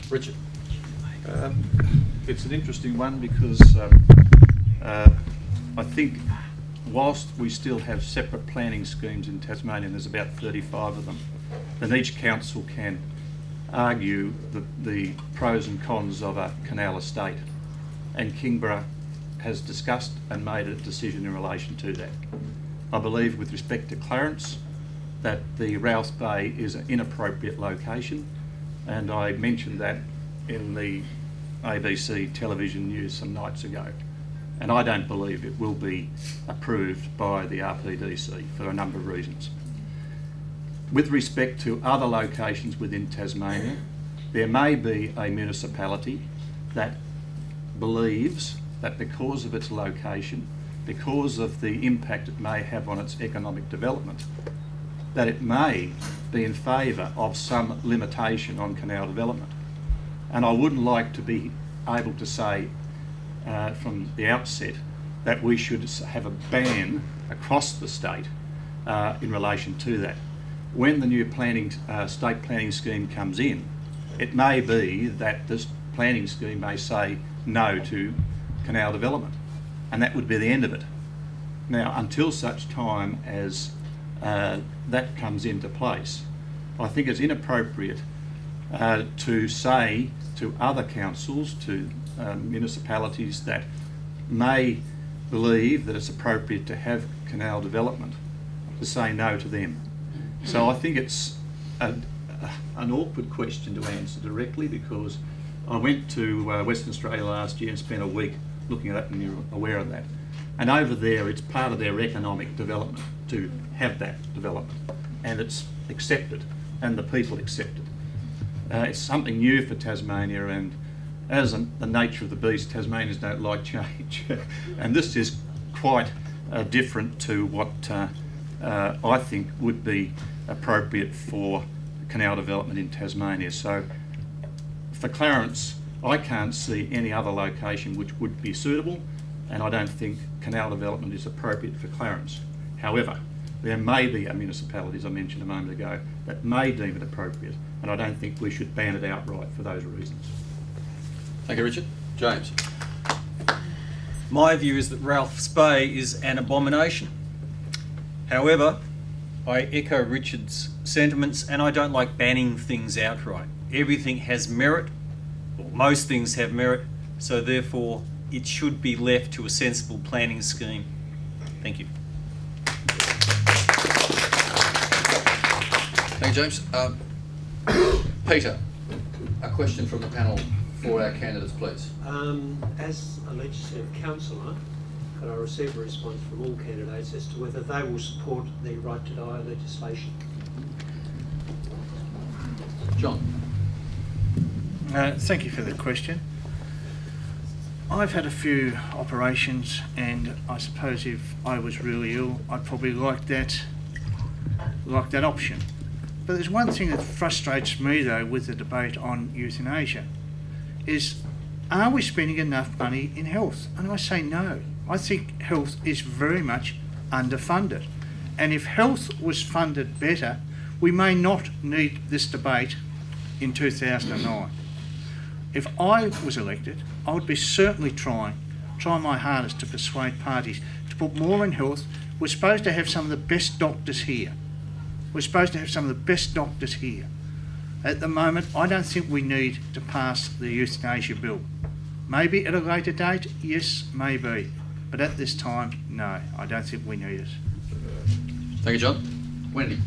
Richard. It's an interesting one because I think whilst we still have separate planning schemes in Tasmania, and there's about 35 of them, then each council can argue the pros and cons of a canal estate. And Kingborough has discussed and made a decision in relation to that. I believe with respect to Clarence that the Rouse Bay is an inappropriate location, and I mentioned that in the ABC television news some nights ago. And I don't believe it will be approved by the RPDC for a number of reasons. With respect to other locations within Tasmania, there may be a municipality that believes that because of its location, because of the impact it may have on its economic development, that it may be in favour of some limitation on canal development. And I wouldn't like to be able to say from the outset that we should have a ban across the state in relation to that. When the new state planning scheme comes in, it may be that this planning scheme may say no to canal development, and that would be the end of it. Now, until such time as that comes into place, I think it's inappropriate to say to other councils, to municipalities that may believe that it's appropriate to have canal development, to say no to them. So I think it's an awkward question to answer directly, because I went to Western Australia last year and spent a week looking at that, and you're aware of that. And over there, it's part of their economic development to have that development, and it's accepted, and the people accept it. It's something new for Tasmania, and as the nature of the beast, Tasmanians don't like change. And this is quite different to what I think would be appropriate for canal development in Tasmania. So for Clarence, I can't see any other location which would be suitable, and I don't think canal development is appropriate for Clarence. However, there may be a municipality, as I mentioned a moment ago, that may deem it appropriate, and I don't think we should ban it outright for those reasons. Thank you, Richard. James. My view is that Ralph's Bay is an abomination. However, I echo Richard's sentiments, and I don't like banning things outright. Everything has merit, or most things have merit, so therefore it should be left to a sensible planning scheme. Thank you. Thank you, James. Peter, a question from the panel for our candidates, please. As a legislative councillor, could I receive a response from all candidates as to whether they will support the right to die legislation? John. Thank you for the question. I've had a few operations, and I suppose if I was really ill, I'd probably like that option. But there's one thing that frustrates me though with the debate on euthanasia, is are we spending enough money in health? And I say no. I think health is very much underfunded. And if health was funded better, we may not need this debate in 2009. If I was elected, I would be certainly trying my hardest to persuade parties to put more in health. We're supposed to have some of the best doctors here. We're supposed to have some of the best doctors here. At the moment, I don't think we need to pass the euthanasia bill. Maybe at a later date, yes, maybe. But at this time, no, I don't think we need it. Thank you, John. Wendy.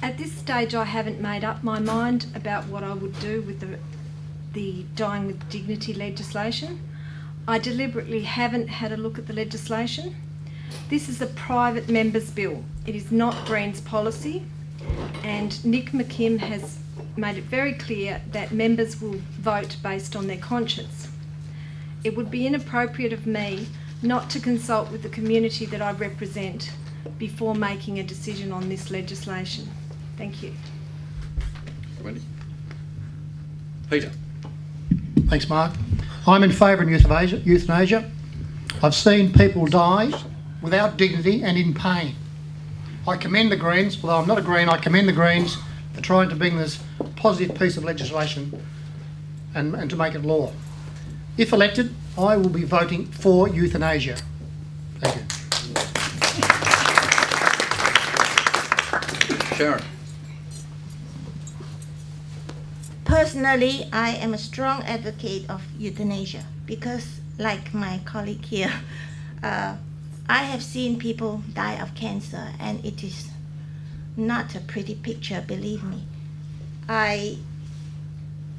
At this stage, I haven't made up my mind about what I would do with the Dying with Dignity legislation. I deliberately haven't had a look at the legislation. This is a private member's bill. It is not Greens policy, and Nick McKim has made it very clear that members will vote based on their conscience. It would be inappropriate of me not to consult with the community that I represent before making a decision on this legislation. Thank you. Wendy. Peter. Thanks, Mark. I'm in favour of euthanasia. I've seen people die without dignity and in pain. I commend the Greens, although I'm not a Green, I commend the Greens for trying to bring this positive piece of legislation and to make it law. If elected, I will be voting for euthanasia. Thank you. Sharon. Personally, I am a strong advocate of euthanasia because, like my colleague here, I have seen people die of cancer, and it is not a pretty picture, believe me. I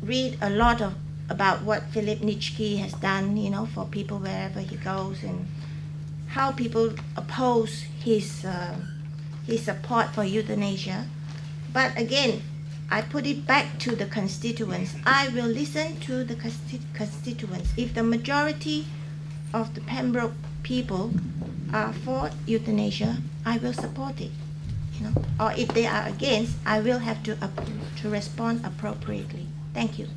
read a lot about what Philip Nitschke has done, you know, for people wherever he goes, and how people oppose his support for euthanasia. But again, I put it back to the constituents. I will listen to the constituents. If the majority of the Pembroke people are for euthanasia, I will support it. You know, or if they are against, I will have to respond appropriately. Thank you.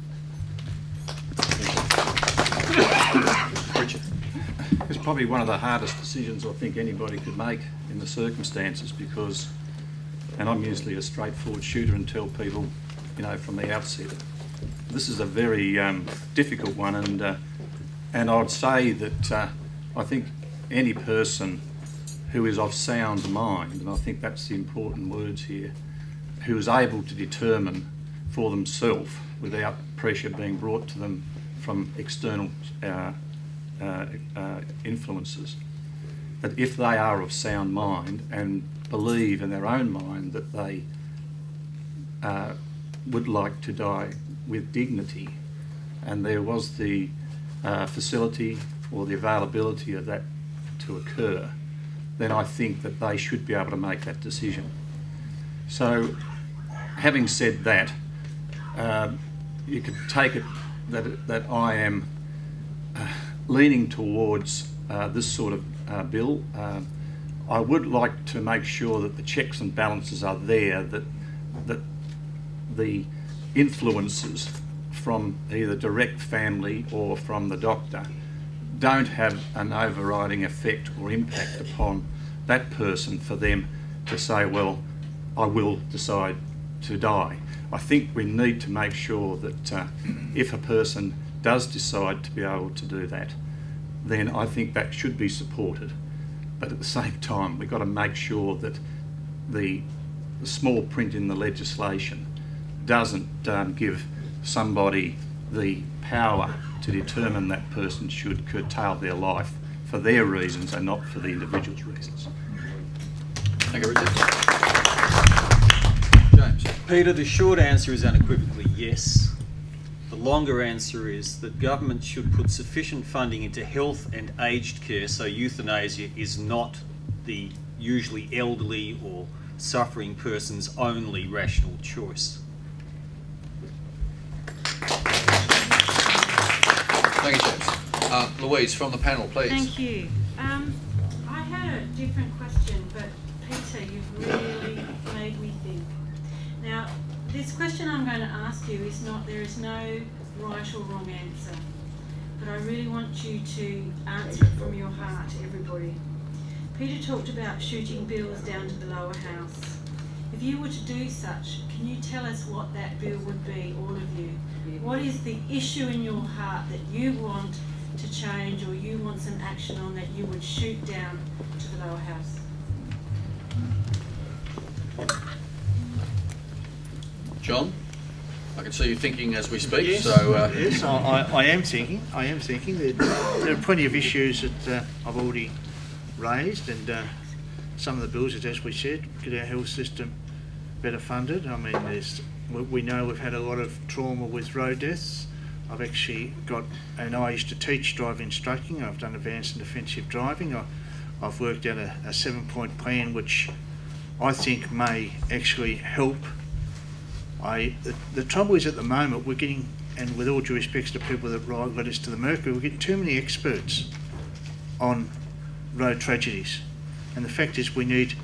Richard. It's probably one of the hardest decisions I think anybody could make in the circumstances, because, and I'm usually a straightforward shooter and tell people, you know, from the outset, this is a very difficult one, and I'd say that I think any person who is of sound mind, and I think that's the important words here, who is able to determine for themselves without pressure being brought to them from external influences, that if they are of sound mind and believe in their own mind that they would like to die with dignity, and there was the facility or the availability of that to occur, then I think that they should be able to make that decision. So, having said that, you could take it that I am leaning towards this sort of bill. I would like to make sure that the checks and balances are there, that the influences from either direct family or from the doctor don't have an overriding effect or impact upon that person for them to say, well, I will decide to die. I think we need to make sure that if a person does decide to be able to do that, then I think that should be supported. But at the same time, we've got to make sure that the small print in the legislation doesn't give somebody the power to determine that person should curtail their life for their reasons and not for the individual's reasons. Thank you, Richard. James. Peter, the short answer is unequivocally yes. The longer answer is that government should put sufficient funding into health and aged care so euthanasia is not the usually elderly or suffering person's only rational choice. Thank you, James. Louise, from the panel, please. Thank you. I had a different question, but Peter, you've really made me think. Now, this question I'm going to ask you is not, there is no right or wrong answer, but I really want you to answer it from your heart, everybody. Peter talked about shooting bills down to the lower house. If you were to do such, can you tell us what that bill would be, all of you? What is the issue in your heart that you want to change, or you want some action on, that you would shoot down to the lower house? John, I can see you thinking as we speak. Yes, so yes, I am thinking. I am thinking that there are plenty of issues that I've already raised, and some of the bills, as we said, get our health system better funded. I mean, we know we've had a lot of trauma with road deaths. I've actually got, and I used to teach driving instructing. I've done advanced and defensive driving. I've worked out a 7-point plan which I think may actually help. The trouble is, at the moment we're getting, and with all due respects to people that write letters to the Mercury, we're getting too many experts on road tragedies, and the fact is we need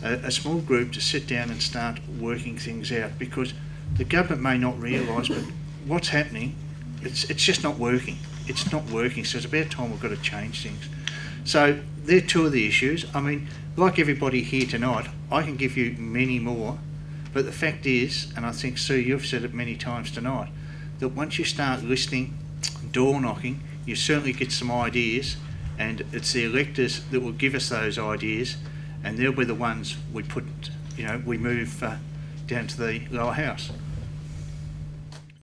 a small group to sit down and start working things out, because the government may not realise, but what's happening, it's just not working. It's not working, so it's about time we've got to change things. So they're two of the issues. I mean, like everybody here tonight, I can give you many more, but the fact is, and I think, Sue, you've said it many times tonight, that once you start listening, door knocking, you certainly get some ideas, and it's the electors that will give us those ideas, and they'll be the ones we put, we move down to the lower house.